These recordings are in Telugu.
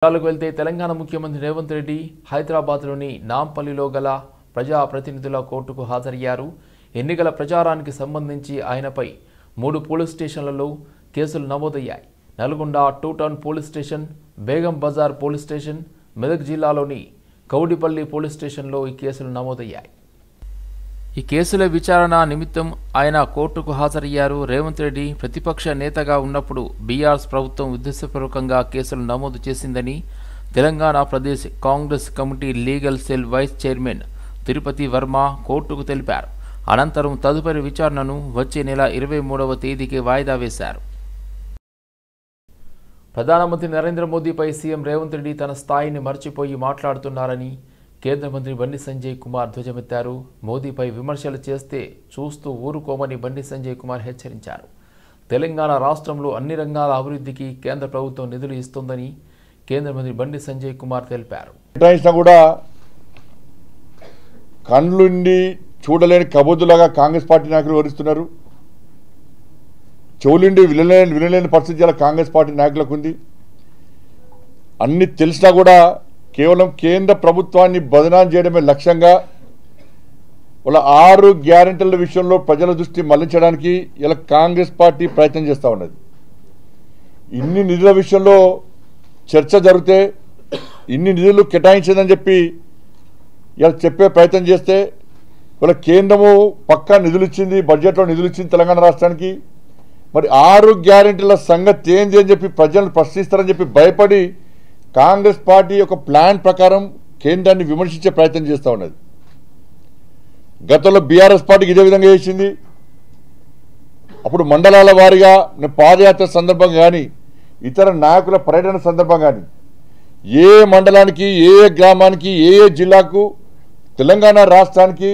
వివరాలకు వెళ్తే తెలంగాణ ముఖ్యమంత్రి రేవంత్ రెడ్డి హైదరాబాద్లోని నాంపల్లిలో గల ప్రజాప్రతినిధుల కోర్టుకు హాజరయ్యారు. ఎన్నికల ప్రచారానికి సంబంధించి ఆయనపై 3 పోలీస్ స్టేషన్లలో కేసులు నమోదయ్యాయి. Nalgonda 2 town police station, Begum Bazar police station, Medak జిల్లాలోని కౌడిపల్లి పోలీస్ స్టేషన్లో ఈ కేసులు నమోదయ్యాయి. ఈ కేసుల విచారణ నిమిత్తం ఆయన కోర్టుకు హాజరయ్యారు. రేవంత్ రెడ్డి ప్రతిపక్ష నేతగా ఉన్నప్పుడు బీఆర్ఎస్ ప్రభుత్వం ఉద్దేశపూర్వకంగా కేసులు నమోదు చేసిందని Telangana Pradesh Congress committee legal cell vice chairman Tirupati Varma కోర్టుకు తెలిపారు. అనంతరం తదుపరి విచారణను వచ్చే నెల 23వ తేదీకి వాయిదా వేశారు. ప్రధానమంత్రి నరేంద్ర మోదీపై సీఎం రేవంత్ రెడ్డి తన స్థాయిని మర్చిపోయి మాట్లాడుతున్నారని కేంద్ర మంత్రి బండి సంజయ్ కుమార్ ధ్వజమెత్తారు. మోదీపై విమర్శలు చేస్తే చూస్తూ ఊరుకోమని బండి సంజయ్ కుమార్ హెచ్చరించారు. తెలంగాణ రాష్ట్రంలో అన్ని రంగాల అభివృద్ధికి కేంద్ర ప్రభుత్వం నిధులు ఇస్తుందని కేంద్ర మంత్రి బండి సంజయ్ కుమార్ తెలిపారు. కూడా కళ్ళుండి చూడలేని కబోదులాగా కాంగ్రెస్ పార్టీ నాయకులు వివరిస్తున్నారు. చెవులుండి వినలేని పరిస్థితి కాంగ్రెస్ పార్టీ నాయకులకు ఉంది. అన్ని తెలిసినా కూడా కేవలం కేంద్ర ప్రభుత్వాన్ని బదనాం చేయడమే లక్ష్యంగా వాళ్ళ 6 గ్యారెంటీల విషయంలో ప్రజల దృష్టి మళ్లించడానికి ఇలా కాంగ్రెస్ పార్టీ ప్రయత్నం చేస్తూ ఉన్నది. ఇన్ని నిధుల విషయంలో చర్చ జరిగితే ఇన్ని నిధులు కేటాయించిందని చెప్పి ఇలా చెప్పే ప్రయత్నం చేస్తే వాళ్ళ కేంద్రము పక్కా నిధులు ఇచ్చింది, బడ్జెట్లో నిధులు ఇచ్చింది తెలంగాణ రాష్ట్రానికి. మరి 6 గ్యారెంటీల సంగతి ఏంది అని చెప్పి ప్రజలను ప్రశ్నిస్తారని చెప్పి భయపడి కాంగ్రెస్ పార్టీ యొక్క ప్లాన్ ప్రకారం కేంద్రాన్ని విమర్శించే ప్రయత్నం చేస్తూ ఉన్నది. గతంలో బీఆర్ఎస్ పార్టీకి ఇదే విధంగా చేసింది. అప్పుడు మండలాల వారీగా పాదయాత్ర సందర్భంగా కానీ ఇతర నాయకుల పర్యటన సందర్భంగా కానీ ఏ మండలానికి ఏ గ్రామానికి ఏ జిల్లాకు తెలంగాణ రాష్ట్రానికి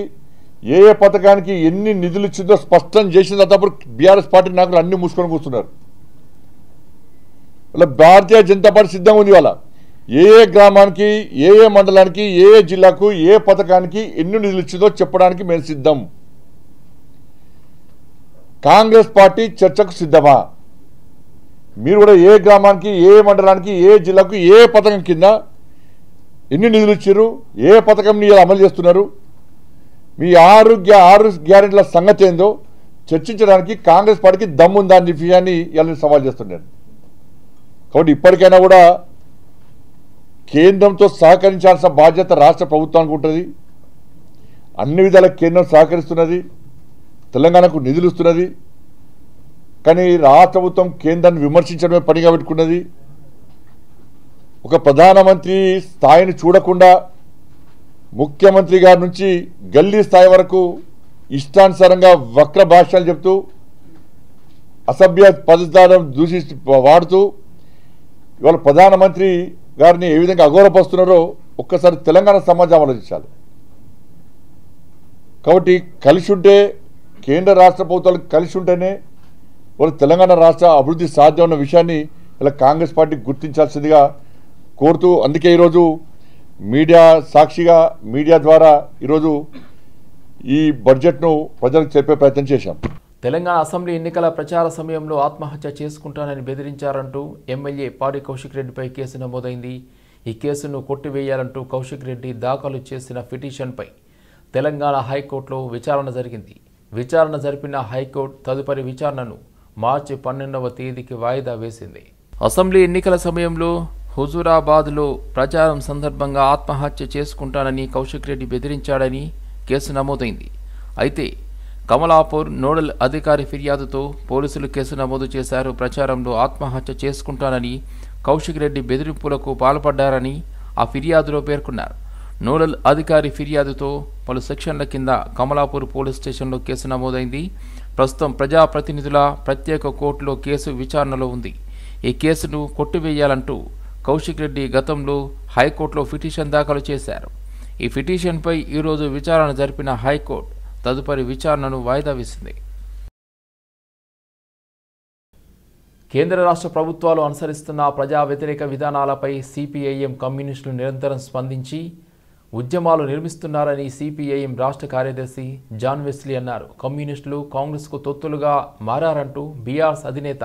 ఏ పథకానికి ఎన్ని నిధులు ఇచ్చిందో స్పష్టం చేసింది. అప్పుడు బీఆర్ఎస్ పార్టీ నాయకులు అన్ని మూసుకొని కూర్చున్నారు. ఇలా భారతీయ జనతా పార్టీ సిద్ధంగా ఉంది. వాళ్ళ ఏ గ్రామానికి ఏ మండలానికి ఏ జిల్లాకు ఏ పథకానికి ఎన్ని నిధులు ఇచ్చిందో చెప్పడానికి మేము సిద్ధం. కాంగ్రెస్ పార్టీ చర్చకు సిద్ధమా? మీరు కూడా ఏ గ్రామానికి ఏ మండలానికి ఏ జిల్లాకు ఏ పథకం కింద ఎన్ని నిధులు ఇచ్చారు, ఏ పథకం అమలు చేస్తున్నారు, మీ 6 గ్యారెంటీల సంగతి ఏందో చర్చించడానికి కాంగ్రెస్ పార్టీకి దమ్ముందా అనే విషయాన్ని ఇలా సవాల్ చేస్తున్నాను. కాబట్టి ఇప్పటికైనా కూడా కేంద్రంతో సహకరించాల్సిన బాధ్యత రాష్ట్ర ప్రభుత్వానికి ఉంటుంది. అన్ని విధాల కేంద్రం సహకరిస్తున్నది, తెలంగాణకు నిధులు ఇస్తున్నది. కానీ రాష్ట్ర ప్రభుత్వం కేంద్రాన్ని విమర్శించడమే పనిగా పెట్టుకున్నది. ఒక ప్రధానమంత్రి స్థాయిని చూడకుండా ముఖ్యమంత్రి గారి నుంచి గల్లీ స్థాయి వరకు ఇష్టానుసారంగా వక్ర భాషలు చెప్తూ అసభ్య పదజాలం వాడుతూ ఇవాళ ప్రధానమంత్రి గారిని ఏ విధంగా అగౌరవపరుస్తున్నారో ఒక్కసారి తెలంగాణ సమాజం ఆలోచించాలి. కాబట్టి కలిసి ఉంటే కేంద్ర రాష్ట్ర ప్రభుత్వాలు కలిసి ఉంటేనే వాళ్ళు తెలంగాణ రాష్ట్ర అభివృద్ధి సాధ్యం ఉన్న విషయాన్ని ఇలా కాంగ్రెస్ పార్టీ గుర్తించాల్సిందిగా కోరుతూ, అందుకే ఈరోజు మీడియా సాక్షిగా మీడియా ద్వారా ఈరోజు ఈ బడ్జెట్ను ప్రజలకు చెప్పే ప్రయత్నం చేశాం. తెలంగాణ అసెంబ్లీ ఎన్నికల ప్రచార సమయంలో ఆత్మహత్య చేసుకుంటానని బెదిరించారంటూ ఎమ్మెల్యే పాడి కౌశిక్ రెడ్డిపై కేసు నమోదైంది. ఈ కేసును కొట్టివేయాలంటూ కౌశిక్ రెడ్డి దాఖలు చేసిన పిటిషన్పై తెలంగాణ హైకోర్టులో విచారణ జరిగింది. విచారణ జరిపిన హైకోర్టు తదుపరి విచారణను మార్చి 12వ తేదీకి వాయిదా వేసింది. అసెంబ్లీ ఎన్నికల సమయంలో హుజూరాబాద్లో ప్రచారం సందర్భంగా ఆత్మహత్య చేసుకుంటానని కౌశిక్ రెడ్డి బెదిరించాడని కేసు నమోదైంది. అయితే కమలాపూర్ నోడల్ అధికారి ఫిర్యాదుతో పోలీసులు కేసు నమోదు చేశారు. ప్రచారంలో ఆత్మహత్య చేసుకుంటానని కౌశిక్ రెడ్డి బెదిరింపులకు పాల్పడ్డారని ఆ ఫిర్యాదులో పేర్కొన్నారు. నోడల్ అధికారి ఫిర్యాదుతో పలు సెక్షన్ల కింద కమలాపూర్ పోలీస్ స్టేషన్లో కేసు నమోదైంది. ప్రస్తుతం ప్రజాప్రతినిధుల ప్రత్యేక కోర్టులో కేసు విచారణలో ఉంది. ఈ కేసును కొట్టివేయాలంటూ కౌశిక్ రెడ్డి గతంలో హైకోర్టులో పిటిషన్ దాఖలు చేశారు. ఈ పిటిషన్పై ఈరోజు విచారణ జరిపిన హైకోర్టు తదుపరి విచారణను వాయిదా వేసింది. కేంద్ర రాష్ట్ర ప్రభుత్వాలు అనుసరిస్తున్న ప్రజా వ్యతిరేక విధానాలపై సిపిఐఎం కమ్యూనిస్టులు నిరంతరం స్పందించి ఉద్యమాలు నిర్మిస్తున్నారని సిపిఐఎం రాష్ట్ర కార్యదర్శి జాన్ వెస్లీ అన్నారు. కమ్యూనిస్టులు కాంగ్రెస్కు తొత్తులుగా మారారంటూ బీఆర్ఎస్ అధినేత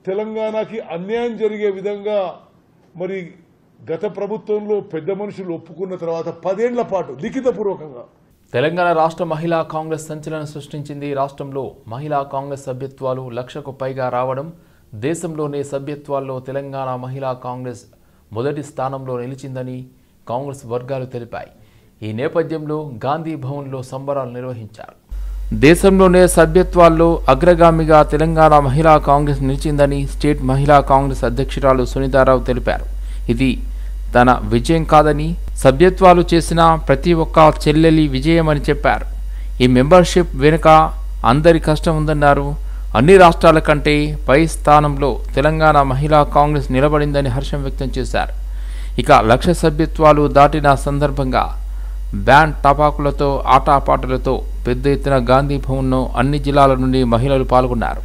తెలంగాణకి అన్యాయం జరిగే విధంగా మరి గత ప్రభుత్వంలో పెద్ద మనుషులు ఒప్పుకున్న తర్వాత 10 ఏళ్ల పాటు లిఖితపూర్వకంగా తెలంగాణ రాష్ట్ర మహిళా కాంగ్రెస్ సంచలనం సృష్టించింది. రాష్ట్రంలో మహిళా కాంగ్రెస్ సభ్యత్వాలు 1,00,000కు పైగా రావడం, దేశంలోనే సభ్యత్వాల్లో తెలంగాణ మహిళా కాంగ్రెస్ మొదటి స్థానంలో నిలిచిందని కాంగ్రెస్ వర్గాలు తెలిపాయి. ఈ నేపథ్యంలో గాంధీ భవన్లో సంబరాలు నిర్వహించారు. దేశంలోనే సభ్యత్వాల్లో అగ్రగామిగా తెలంగాణ మహిళా కాంగ్రెస్ నిలిచిందని స్టేట్ మహిళా కాంగ్రెస్ అధ్యక్షురాలు సునీతారావు తెలిపారు. ఇది తన విజయం కాదని, సభ్యత్వాలు చేసిన ప్రతి ఒక్క చెల్లెలి విజయమని చెప్పారు. ఈ మెంబర్షిప్ వెనుక అందరి కష్టం ఉందన్నారు. అన్ని రాష్ట్రాల కంటే పై స్థానంలో తెలంగాణ మహిళా కాంగ్రెస్ నిలబడిందని హర్షం వ్యక్తం చేశారు. ఇక 1,00,000 సభ్యత్వాలు దాటిన సందర్భంగా బ్యాండ్ టపాకులతో ఆటపాటలతో పెద్ద ఎత్తున గాంధీ భవన్లో అన్ని జిల్లాల నుండి మహిళలు పాల్గొన్నారు.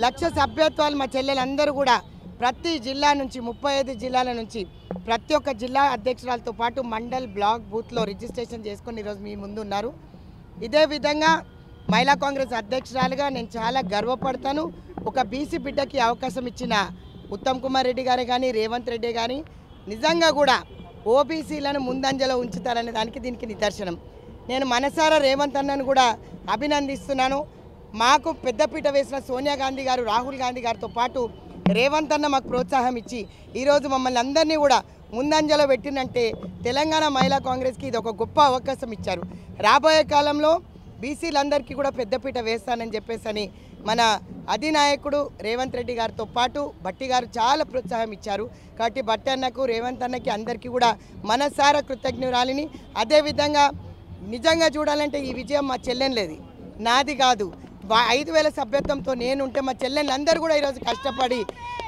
లక్ష సభ్యత్వాలు మా చెల్లెలందరూ కూడా ప్రతి జిల్లా నుంచి 35 జిల్లాల నుంచి ప్రతి ఒక్క జిల్లా అధ్యక్షురాలతో పాటు మండల్ బ్లాక్ బూత్లో రిజిస్ట్రేషన్ చేసుకొని ఈరోజు మీ ముందు ఉన్నారు. ఇదే విధంగా మహిళా కాంగ్రెస్ అధ్యక్షురాలుగా నేను చాలా గర్వపడతాను. ఒక బీసీ బిడ్డకి అవకాశం ఇచ్చిన ఉత్తమ్ కుమార్ రెడ్డి గారు కానీ రేవంత్ రెడ్డి కానీ నిజంగా కూడా ఓబీసీలను ముందంజలో ఉంచుతారనే దానికి దీనికి నిదర్శనం. నేను మనసారా రేవంత్ అన్నను కూడా అభినందిస్తున్నాను. మాకు పెద్దపీట వేసిన సోనియా గాంధీ గారు, రాహుల్ గాంధీ గారితో పాటు రేవంత్ అన్న మాకు ప్రోత్సాహం ఇచ్చి ఈరోజు మమ్మల్ని అందరినీ కూడా ముందంజలో పెట్టినంటే తెలంగాణ మహిళా కాంగ్రెస్కి ఇది ఒక గొప్ప అవకాశం ఇచ్చారు. రాబోయే కాలంలో బీసీలందరికీ కూడా పెద్దపీట వేస్తానని చెప్పేసి మన అధినాయకుడు రేవంత్ రెడ్డి గారితో పాటు బట్టి గారు చాలా ప్రోత్సాహం ఇచ్చారు. కాబట్టి బట్టి అన్నకు, రేవంత్ అన్నకి అందరికీ కూడా మనసారా కృతజ్ఞురాలిని. అదేవిధంగా నిజంగా చూడాలంటే ఈ విజయం మా చెల్లెనిది, నాది కాదు. 5,000 సభ్యత్వంతో నేనుంటే మా చెల్లెళ్ళు అందరూ కూడా ఈరోజు కష్టపడి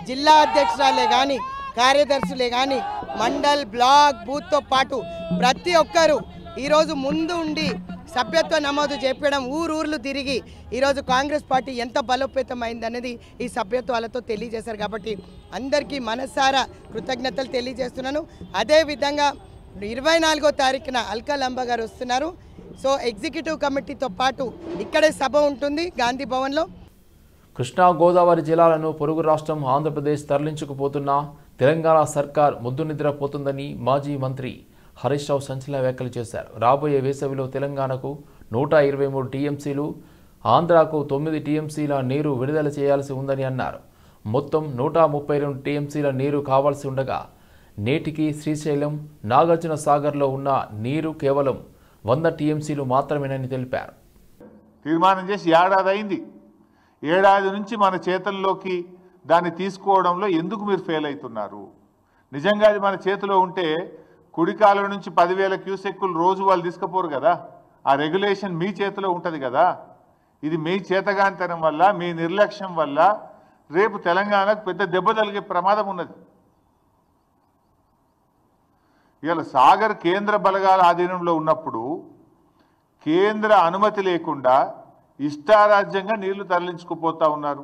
జిల్లా అధ్యక్షురాలే కానీ, కార్యదర్శులే కానీ, మండల్ బ్లాక్ బూత్తో పాటు ప్రతి ఒక్కరూ ఈరోజు ముందు ఉండి సభ్యత్వ నమోదు చేపడం, ఊరూర్లు తిరిగి ఈరోజు కాంగ్రెస్ పార్టీ ఎంత బలోపేతం అయిందనేది ఈ సభ్యత్వాలతో తెలియజేశారు. కాబట్టి అందరికీ మనసారా కృతజ్ఞతలు తెలియజేస్తున్నాను. అదేవిధంగా 24వ తారీఖున అల్కా లంబా గారు వస్తున్నారు. సో ఎగ్జిక్యూటివ్ కమిటీతో పాటు ఇక్కడే సభ ఉంటుంది గాంధీ భవన్లో. కృష్ణా గోదావరి జిల్లాలను పొరుగు రాష్ట్రం ఆంధ్రప్రదేశ్ తరలించుకుపోతున్న తెలంగాణ సర్కార్ ముద్దు నిద్రపోతుందని మాజీ మంత్రి హరీష్ రావు సంచలన వ్యాఖ్యలు చేశారు. రాబోయే వేసవిలో తెలంగాణకు 123 టీఎంసీలు, ఆంధ్రాకు 9 టీఎంసీల నీరు విడుదల చేయాల్సి ఉందని అన్నారు. మొత్తం 132 టీఎంసీల నీరు కావాల్సి ఉండగా నేటికి శ్రీశైలం, నాగార్జున సాగర్లో ఉన్న నీరు కేవలం 100 టీఎంసీలు మాత్రమేనని తెలిపారు. తీర్మానం చేసి ఏడాది అయింది. ఏడాది నుంచి మన చేతుల్లోకి దాన్ని తీసుకోవడంలో ఎందుకు మీరు ఫెయిల్ అవుతున్నారు? నిజంగా అది మన చేతిలో ఉంటే కుడికాలం నుంచి 10,000 క్యూసెక్కులు రోజు వాళ్ళు తీసుకుపోరు కదా. ఆ రెగ్యులేషన్ మీ చేతిలో ఉంటుంది కదా. ఇది మీ చేతగానితనం వల్ల, మీ నిర్లక్ష్యం వల్ల రేపు తెలంగాణకు పెద్ద దెబ్బ తగిలే ప్రమాదం ఉన్నది. ఇవాళ సాగర్ కేంద్ర బలగాల ఆధీనంలో ఉన్నప్పుడు కేంద్ర అనుమతి లేకుండా ఇష్టారాజ్యంగా నీళ్లు తరలించుకుపోతా ఉన్నారు.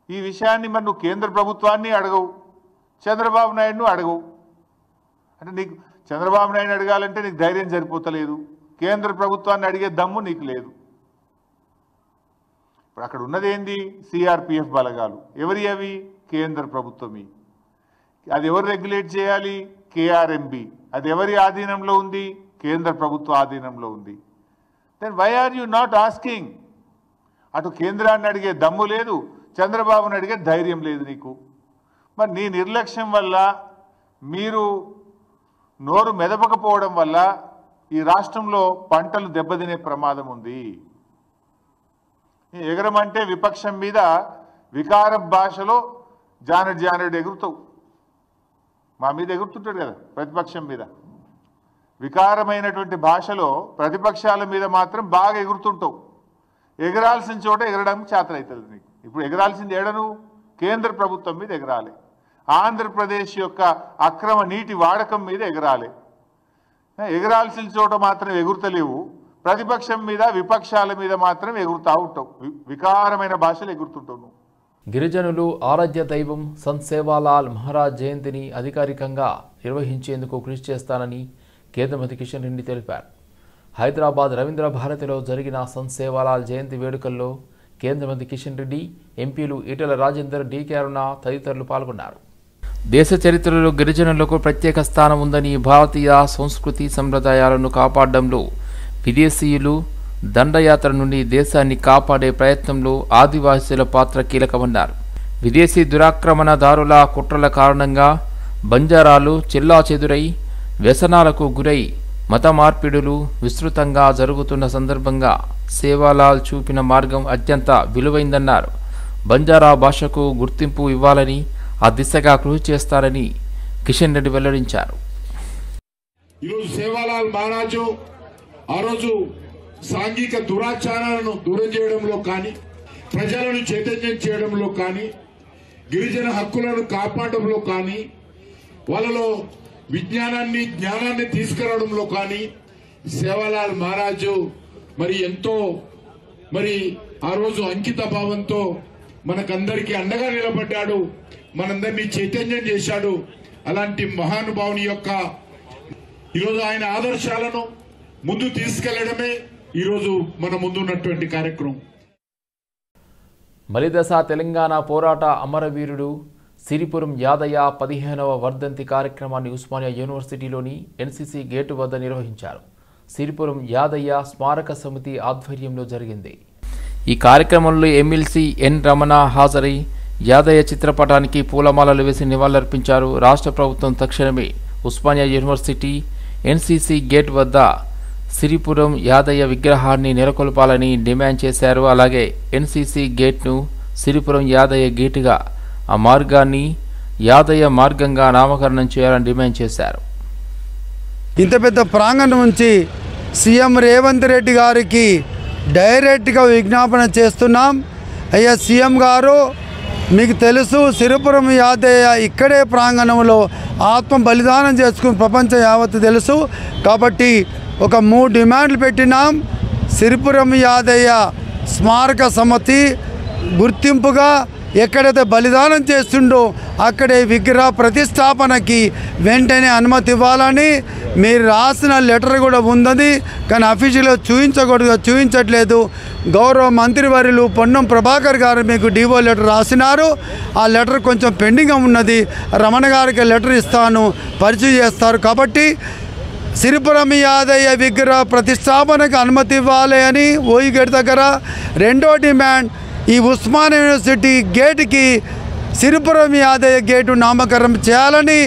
ఈ విషయాన్ని మరి నువ్వు కేంద్ర ప్రభుత్వాన్ని అడగవు, చంద్రబాబు నాయుడును అడగవు. అంటే నీకు చంద్రబాబు నాయుడు అడగాలంటే నీకు ధైర్యం సరిపోతలేదు, కేంద్ర ప్రభుత్వాన్ని అడిగే దమ్ము నీకు లేదు. ఇప్పుడు అక్కడ ఉన్నది ఏంది? సిఆర్పిఎఫ్ బలగాలు. ఎవరి అవి? కేంద్ర ప్రభుత్వమి. అది ఎవరు రెగ్యులేట్ చేయాలి? కేఆర్ఎంబి. అది ఎవరి ఆధీనంలో ఉంది? కేంద్ర ప్రభుత్వ ఆధీనంలో ఉంది. Then why are you not asking? అటు కేంద్రాన్ని అడిగే దమ్ము లేదు, చంద్రబాబుని అడిగే ధైర్యం లేదు నీకు. మరి నీ నిర్లక్ష్యం వల్ల, మీరు నోరు మెదపకపోవడం వల్ల ఈ రాష్ట్రంలో పంటలు దెబ్బతినే ప్రమాదం ఉంది. ఎగరమంటే విపక్షం మీద వికార భాషలో జానెడు ఎగురుతావు. మా మీద ఎగురుతుంటాడు కదా ప్రతిపక్షం మీద. వికారమైనటువంటి భాషలో ప్రతిపక్షాల మీద మాత్రం బాగా ఎగురుతుంటావు. ఎగరాల్సిన చోట ఎగరడానికి చేతనవుతుంది నీకు. ఇప్పుడు ఎగరాల్సింది ఏడను? కేంద్ర ప్రభుత్వం మీద ఎగరాలి. ఆంధ్రప్రదేశ్ యొక్క అక్రమ నీటి వాడకం మీద ఎగరాలి. ఎగరాల్సిన చోట మాత్రం ఎగురుతలేవు, ప్రతిపక్షం మీద విపక్షాల మీద మాత్రం ఎగురుతూ ఉంటావు, వికారమైన భాషలు ఎగురుతుంటావు నువ్వు. గిరిజనులు ఆరాధ్య దైవం సంత్ సేవాలాల్ మహారాజ్ జయంతిని అధికారికంగా నిర్వహించేందుకు కృషి చేస్తానని కేంద్ర మంత్రి కిషన్ రెడ్డి తెలిపారు. హైదరాబాద్ రవీంద్ర భారతిలో జరిగిన సంత్ సేవాలాల్ జయంతి వేడుకల్లో కేంద్ర మంత్రి కిషన్ రెడ్డి, ఎంపీలు ఈటెల రాజేందర్, డీకే అరుణ తదితరులు పాల్గొన్నారు. దేశ చరిత్రలో గిరిజనులకు ప్రత్యేక స్థానం ఉందని, భారతీయ సంస్కృతి సంప్రదాయాలను కాపాడడంలో విదేశీయులు దండయాత్ర నుండి దేశాన్ని కాపాడే ప్రయత్నంలో ఆదివాసీల పాత్ర కీలకమన్నారు. విదేశీ దురాక్రమణదారుల కుట్రల కారణంగా బంజారాలు చెల్లాచెదురై వ్యసనాలకు గురై మత మార్పిడులు విస్తృతంగా జరుగుతున్న సందర్భంగా సేవాలాల్ చూపిన మార్గం అత్యంత విలువైందన్నారు. బంజారా భాషకు గుర్తింపు ఇవ్వాలని, ఆ దిశగా కృషి చేస్తారని కిషన్ రెడ్డి వెల్లడించారు. ఈరోజు సేవాలాల్ మహారాజు ఆ రోజు సాంఘిక దురాచారాలను దూరం చేయడంలో కానీ, ప్రజలను చైతన్యం చేయడంలో కానీ, గిరిజన హక్కులను కాపాడడంలో కానీ, వాళ్ళలో విజ్ఞానాన్ని జ్ఞానాన్ని తీసుకురావడంలో కానీ సేవాలాల్ మహారాజు మరి ఎంతో ఆ రోజు అంకిత భావంతో మనకందరికీ అండగా నిలబడ్డాడు, మనందరినీ చైతన్యం చేశాడు. అలాంటి మహానుభావుని యొక్క ఈరోజు ఆయన ఆదర్శాలను ముందు తీసుకెళ్లడమే ఈరోజు మన ముందున్నటువంటి కార్యక్రమం. మలిదశ తెలంగాణ పోరాట అమరవీరుడు సిరిపురం యాదయ్య 15వ వర్ధంతి కార్యక్రమాన్ని ఉస్మానియా యూనివర్సిటీలోని ఎన్సీసీ గేటు వద్ద నిర్వహించారు. సిరిపురం యాదయ్య స్మారక సమితి ఆధ్వర్యంలో జరిగింది. ఈ కార్యక్రమంలో ఎమ్మెల్సీ ఎన్ రమణ హాజరై యాదయ్య చిత్రపటానికి పూలమాలలు వేసి నివాళులర్పించారు. రాష్ట్ర ప్రభుత్వం తక్షణమే ఉస్మానియా యూనివర్సిటీ ఎన్సీసీ గేట్ వద్ద సిరిపురం యాదయ్య విగ్రహాన్ని నెలకొల్పాలని డిమాండ్ చేశారు. అలాగే ఎన్సీసీ గేట్ను సిరిపురం యాదయ్య గేటుగా, ఆ మార్గాన్ని యాదయ్య మార్గంగా నామకరణం చేయాలని డిమాండ్ చేశారు. ఇంత పెద్ద ప్రాంగణం నుంచి సీఎం రేవంత్ రెడ్డి గారికి డైరెక్ట్గా విజ్ఞాపన చేస్తున్నాం. అయ్యా సీఎం గారు, మీకు తెలుసు సిరిపురం యాదయ్య ఇక్కడే ప్రాంగణంలో ఆత్మ బలిదానం చేసుకుని ప్రపంచం యావత్తు తెలుసు. కాబట్టి ఒక 3 డిమాండ్లు పెట్టినాం. సిరిపురం యాదయ్య స్మారక సమితి గుర్తింపుగా ఎక్కడైతే బలిదానం చేస్తుండో అక్కడే విగ్రహ ప్రతిష్టాపనకి వెంటనే అనుమతి ఇవ్వాలని మీరు రాసిన లెటర్ కూడా ఉందని, కానీ అఫీషియల్గా చూపించట్లేదు. గౌరవ మంత్రివర్యులు పొన్నం ప్రభాకర్ గారు మీకు డివో లెటర్ రాసినారు. ఆ లెటర్ కొంచెం పెండింగ్ ఉన్నది. రమణ గారికి లెటర్ ఇస్తాను, పరిచయం చేస్తారు. కాబట్టి సిరిపురం యాదయ్య విగ్రహ ప్రతిష్టాపనకు అనుమతి ఇవ్వాలి అని ఓయి గేట్ దగ్గర. రెండో డిమాండ్, ఈ ఉస్మానియా యూనివర్సిటీ గేటుకి సిరిపురం యాదయ్య గేటు నామకరణం చేయాలని.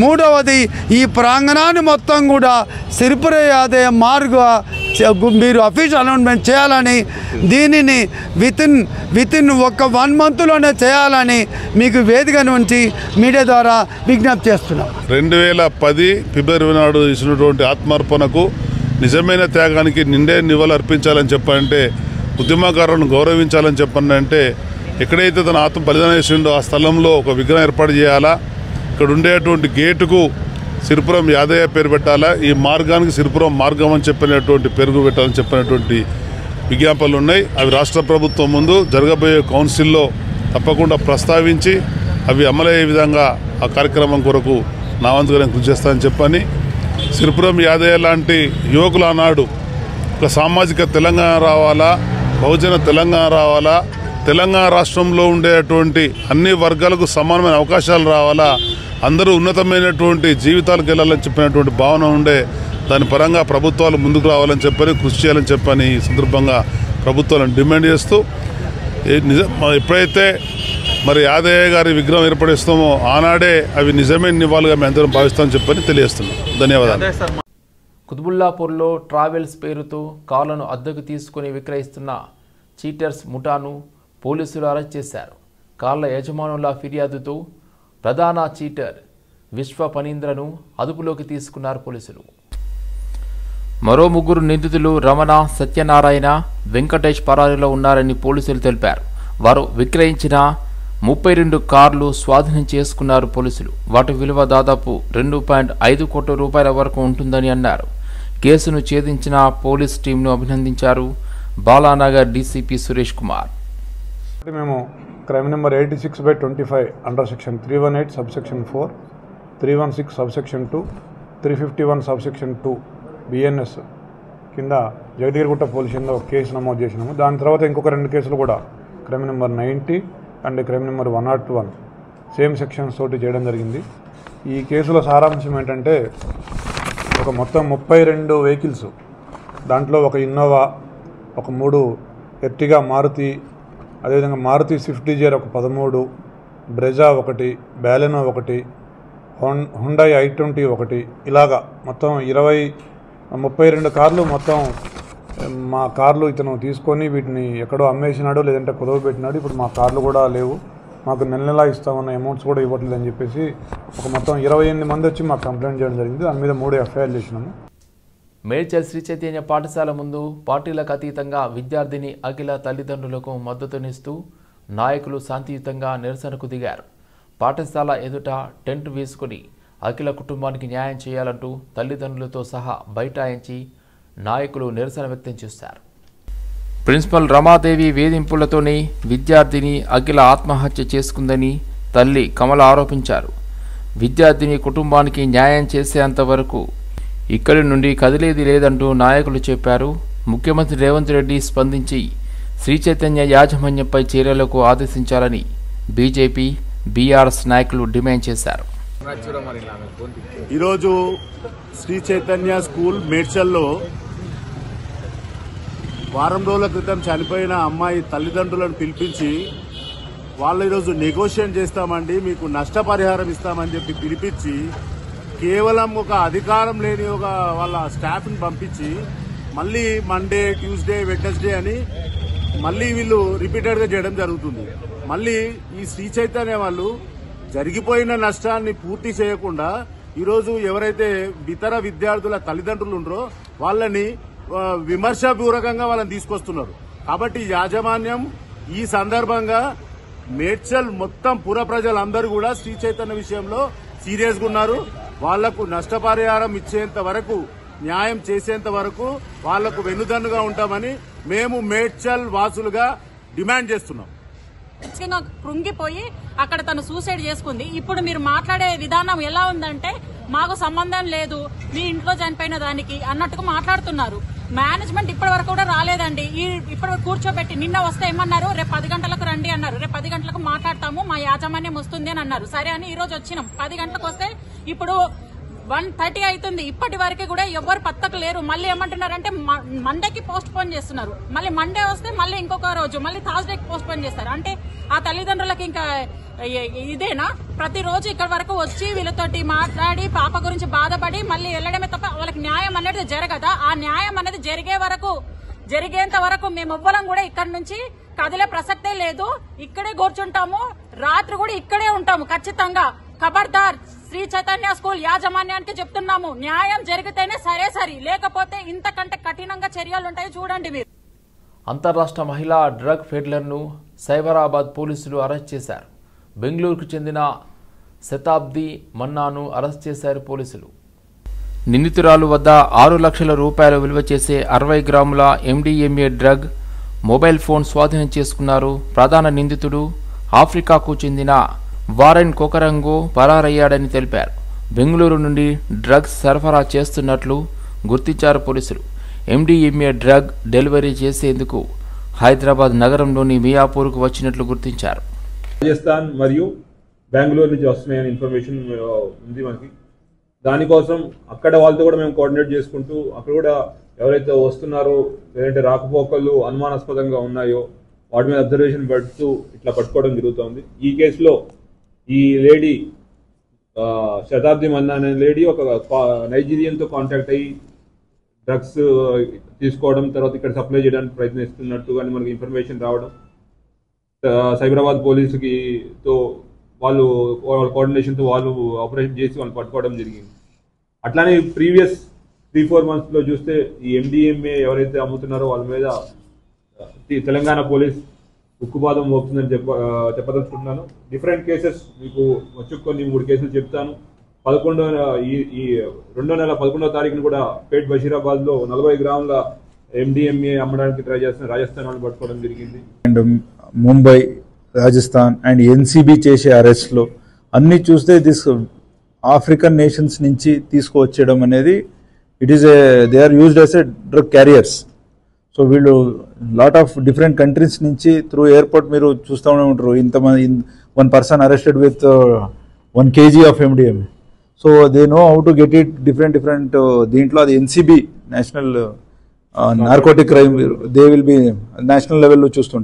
మూడవది, ఈ ప్రాంగణాన్ని మొత్తం కూడా సిరిపురం యాదయ్య మార్గ మీరు అఫీషియల్ అనౌన్స్మెంట్ చేయాలని, దీనిని వితిన్ ఒక 1 మంత్లోనే చేయాలని మీకు వేదిక నుంచి మీడియా ద్వారా విజ్ఞప్తి చేస్తున్నాం. 2010 ఫిబ్రవరి నాడు ఇచ్చినటువంటి ఆత్మార్పణకు నిజమైన త్యాగానికి నిండే నివాళులు అర్పించాలని చెప్పాలంటే, ఉద్యమకారులను గౌరవించాలని చెప్పండి. ఎక్కడైతే తన ఆత్మ బలిదానం చేసిండో ఆ స్థలంలో ఒక విగ్రహం ఏర్పాటు చేయాలా. ఇక్కడ ఉండేటువంటి గేటుకు సిరిపురం యాదయ్య పేరు పెట్టాలా. ఈ మార్గానికి సిరిపురం మార్గం అని చెప్పినటువంటి పేరు పెట్టాలని చెప్పినటువంటి విజ్ఞాపనలు ఉన్నాయి. అవి రాష్ట్ర ప్రభుత్వం ముందు జరగబోయే కౌన్సిల్లో తప్పకుండా ప్రస్తావించి అవి అమలయ్యే విధంగా ఆ కార్యక్రమం కొరకు నా వంతుగా కృషి చేస్తానని చెప్పని, సిరిపురం యాదయ్య లాంటి యువకులు ఆనాడు ఒక సామాజిక తెలంగాణ రావాలా, బహుజన తెలంగాణ రావాలా, తెలంగాణ రాష్ట్రంలో ఉండేటువంటి అన్ని వర్గాలకు సమానమైన అవకాశాలు రావాలా, అందరూ ఉన్నతమైనటువంటి జీవితాలకు వెళ్ళాలని చెప్పినటువంటి భావన ఉండే, దాని పరంగా ప్రభుత్వాలు ముందుకు రావాలని చెప్పని, కృషి చేయాలని చెప్పని ఈ సందర్భంగా ప్రభుత్వాలను డిమాండ్ చేస్తూ, ఎప్పుడైతే మరి యాదయ్య గారి విగ్రహం ఏర్పడిస్తామో ఆనాడే అవి నిజమైన నివాళులుగా మేము అందరం భావిస్తామని చెప్పని తెలియజేస్తున్నాం. ధన్యవాదాలు. కుతుబుల్లాపూర్లో ట్రావెల్స్ పేరుతో కార్లను అద్దెకు తీసుకుని విక్రయిస్తున్న చీటర్స్ ముఠాను పోలీసులు అరెస్ట్ చేశారు. కార్ల యజమానుల ఫిర్యాదుతో ప్రధాన చీటర్ విశ్వ పనీంద్రను అదుపులోకి తీసుకున్నారు పోలీసులు. మరో 3 నిందితులు రమణ, సత్యనారాయణ, వెంకటేష్ పరారీలో ఉన్నారని పోలీసులు తెలిపారు. వారు విక్రయించిన 32 కార్లు స్వాధీనం చేసుకున్నారు పోలీసులు. వాటి విలువ దాదాపు 2.5 కోట్ల రూపాయల వరకు ఉంటుందని అన్నారు. కేసును ఛేదించిన పోలీస్ టీంను అభినందించారు బాలానగర్ డీసీపీ సురేష్ కుమార్. మేము crime number 86/25 under section 318 subsection 4, 316 subsection 2, 351 subsection 2 BNS కింద జగదీర్గుట్ట పోలీస్ స్టేషన్లో కేసు నమోదు చేసినాము. దాని తర్వాత ఇంకొక 2 కేసులు కూడా crime number 90 and crime number 101 same sections తోటి చేయడం జరిగింది. ఈ కేసుల సారాంశం ఏంటంటే ఒక మొత్తం 32 వెహికల్స్, దాంట్లో ఒక ఇన్నోవా, ఒక 3 ఎర్టిగా మారుతి, అదేవిధంగా మారుతి స్విఫ్ట్ డిజైర్ ఒక 13, బ్రెజా 1, బ్యాలెనో 1, హుండాయ్ i20 1, ఇలాగా మొత్తం 32 కార్లు మొత్తం మా కార్లు ఇతను తీసుకొని వీటిని ఎక్కడో అమ్మేసినాడు, లేదంటే కుదవ పెట్టినాడు. ఇప్పుడు మా కార్లు కూడా లేవు, మాకు నెల ఇస్తామన్న అమౌంట్స్ కూడా ఇవ్వట్లేదు అని చెప్పేసి ఒక మొత్తం 28 మంది వచ్చి మాకు కంప్లైంట్ చేయడం జరిగింది. దాని మీద 3 ఎఫ్ఐఆర్లు చేసినాము. మేడ్చల్ శ్రీ చైతన్య పాఠశాల ముందు పార్టీలకు అతీతంగా విద్యార్థిని అఖిల తల్లిదండ్రులకు మద్దతునిస్తూ నాయకులు శాంతియుతంగా నిరసనకు దిగారు. పాఠశాల ఎదుట టెంట్ వేసుకుని అఖిల కుటుంబానికి న్యాయం చేయాలంటూ తల్లిదండ్రులతో సహా బైఠాయించి నాయకులు నిరసన వ్యక్తం చేశారు. ప్రిన్సిపల్ రమాదేవి వేధింపులతోనే విద్యార్థిని అఖిల ఆత్మహత్య చేసుకుందని తల్లి కమల ఆరోపించారు. విద్యార్థిని కుటుంబానికి న్యాయం చేసేంత వరకు ఇక్కడి నుండి కదిలేది లేదంటూ నాయకులు చెప్పారు. ముఖ్యమంత్రి రేవంత్ రెడ్డి స్పందించి శ్రీ చైతన్య యాజమాన్యంపై చర్యలకు ఆదేశించాలని బీజేపీ, బీఆర్ఎస్ నాయకులు డిమాండ్ చేశారు. ఈరోజు శ్రీ చైతన్య స్కూల్ మేడ్చల్లో వారం రోజుల క్రితం చనిపోయిన అమ్మాయి తల్లిదండ్రులను పిలిపించి వాళ్ళు ఈరోజు నెగోషియేట్ చేస్తామండి, మీకు నష్టపరిహారం ఇస్తామని చెప్పి పిలిపించి కేవలం ఒక అధికారం లేని ఒక వాళ్ళ స్టాఫ్ని పంపించి మళ్ళీ మండే, ట్యూస్డే, వెడ్నెస్డే అని మళ్ళీ వీళ్ళు రిపీటెడ్గా చేయడం జరుగుతుంది. మళ్ళీ ఈ శ్రీ చైతన్య వాళ్ళు జరిగిపోయిన నష్టాన్ని పూర్తి చేయకుండా ఈరోజు ఎవరైతే ఇతర విద్యార్థుల తల్లిదండ్రులు ఉన్నారో వాళ్ళని విమర్శపూర్వకంగా వాళ్ళని తీసుకొస్తున్నారు. కాబట్టి యాజమాన్యం ఈ సందర్భంగా మేడ్చల్ మొత్తం పుర ప్రజలందరూ కూడా శ్రీ చైతన్య విషయంలో సీరియస్గా ఉన్నారు. వాళ్లకు నష్టపరిహారం ఇచ్చేంత వరకు, న్యాయం చేసేంత వరకు వాళ్లకు వెన్నుదన్నుగా ఉంటామని మేము మేడ్చల్ వాసులుగా డిమాండ్ చేస్తున్నాం. కృంగిపోయి అక్కడ తను సూసైడ్ చేసుకుంది. ఇప్పుడు మీరు మాట్లాడే విధానం ఎలా ఉందంటే మాకు సంబంధం లేదు, మీ ఇంట్లో చనిపోయిన దానికి అన్నట్టుగా మాట్లాడుతున్నారు. మేనేజ్మెంట్ ఇప్పటి వరకు కూడా రాలేదండి. ఇప్పటి వరకు కూర్చోబెట్టి నిన్న వస్తే ఏమన్నారు, రేపు 10 గంటలకు రండి అన్నారు. రేపు 10 గంటలకు మాట్లాడతాము, మా యాజమాన్యం వస్తుంది అని అన్నారు. సరే అని ఈ రోజు వచ్చినాం. 10 గంటలకు వస్తే ఇప్పుడు 1:30 అవుతుంది. ఇప్పటి వరకు కూడా ఎవరు పత్తకు లేరు. మళ్ళీ ఏమంటున్నారంటే మండేకి పోస్ట్ పోన్ చేస్తున్నారు. మళ్ళీ మండే వస్తే మళ్ళీ ఇంకొక రోజు, మళ్ళీ థర్స్డేకి పోస్ట్ పోన్ చేస్తారు. అంటే ఆ తల్లిదండ్రులకి ఇంకా ఇదేనా? ప్రతిరోజు ఇక్కడ వరకు వచ్చి వీళ్ళతోటి మాట్లాడి పాప గురించి బాధపడి మళ్ళీ వెళ్ళడమే తప్ప వాళ్ళకి న్యాయం అనేది జరగదా? ఆ న్యాయం అనేది జరిగేంత వరకు మేము ఎవ్వరం కూడా ఇక్కడ నుంచి కదిలే ప్రసక్తే లేదు. ఇక్కడే కూర్చుంటాము, రాత్రి కూడా ఇక్కడే ఉంటాము ఖచ్చితంగా. ఖబర్దార్, శ్రీ చైతన్య స్కూల్ యాజమాన్యానికి చెప్తున్నాము, న్యాయం జరిగితేనే సరే, లేకపోతే ఇంతకంటే కఠినంగా చర్యలు ఉంటాయి చూడండి మీరు. అంతర్రాష్ట్ర మహిళా డ్రగ్ ఫెడ్లర్ను సైబరాబాద్ పోలీసులు అరెస్ట్ చేశారు. బెంగళూరుకు చెందిన శతాబ్ది మన్నాను అరెస్ట్ చేశారు పోలీసులు. నిందితురాలు వద్ద 6 లక్షల రూపాయలు విలువ చేసే 60 గ్రాముల MDMA డ్రగ్, మొబైల్ ఫోన్ స్వాధీనం చేసుకున్నారు. ప్రధాన నిందితుడు ఆఫ్రికాకు చెందిన వారెన్ కోకరంగో పరారయ్యాడని తెలిపారు. బెంగళూరు నుండి డ్రగ్స్ సరఫరా చేస్తున్నట్లు గుర్తించారు పోలీసులు. MDMA డ్రగ్ డెలివరీ చేసేందుకు హైదరాబాద్ నగరంలోని మియాపూర్కు వచ్చినట్లు గుర్తించారు. రాజస్థాన్ మరియు బెంగళూరు నుంచి వస్తున్నాయని ఇన్ఫర్మేషన్ ఉంది మనకి. దానికోసం అక్కడ వాళ్ళతో కూడా మేము కోఆర్డినేట్ చేసుకుంటూ అక్కడ కూడా ఎవరైతే వస్తున్నారో లేదంటే రాకపోకలు అనుమానాస్పదంగా ఉన్నాయో వాటి మీద అబ్జర్వేషన్ పెడుతూ ఇట్లా పట్టుకోవడం జరుగుతుంది. ఈ కేసులో ఈ లేడీ శతాబ్ది మన్నా అనే లేడీ ఒక నైజీరియన్తో కాంటాక్ట్ అయ్యి డ్రగ్స్ తీసుకోవడం, తర్వాత ఇక్కడ సప్లై చేయడానికి ప్రయత్నిస్తున్నట్టు కానీ మనకి ఇన్ఫర్మేషన్ రావడం, సైబరాబాద్ పోలీసుతో వాళ్ళు కోఆర్డినేషన్తో వాళ్ళు ఆపరేషన్ చేసి వాళ్ళు పట్టుకోవడం జరిగింది. అట్లానే ప్రీవియస్ 3-4 monthsలో చూస్తే ఈ MDMA ఎవరైతే అమ్ముతున్నారో వాళ్ళ మీద తెలంగాణ పోలీస్ ఉక్కుపాదం మోపుతుందని చెప్పదలుచుకుంటున్నాను. డిఫరెంట్ కేసెస్ మీకు వచ్చి కొన్ని 3 కేసులు చెప్తాను. ఈ 2011 తారీఖున కూడా పేట్ బషీరాబాద్ లో 40 గ్రాముల MDMA అమ్మడానికి ట్రై చేస్తున్న రాజస్థాన్ వాళ్ళు పట్టుకోవడం జరిగింది. And Mumbai, Rajasthan and NCB చేసే అరెస్ట్లో అన్నీ చూస్తే దిస్ ఆఫ్రికన్ నేషన్స్ నుంచి తీసుకువచ్చడం అనేది they are used as a drug carriers. So వీళ్ళు లాట్ ఆఫ్ డిఫరెంట్ కంట్రీస్ నుంచి త్రూ ఎయిర్పోర్ట్ మీరు చూస్తూనే ఉంటారు. ఇంతమంది 1 person arrested with 1 kg of MDMA. So they know how to get it different దీంట్లో అది NCB national narcotic crime they will be national లెవెల్లో చూస్తుంటారు.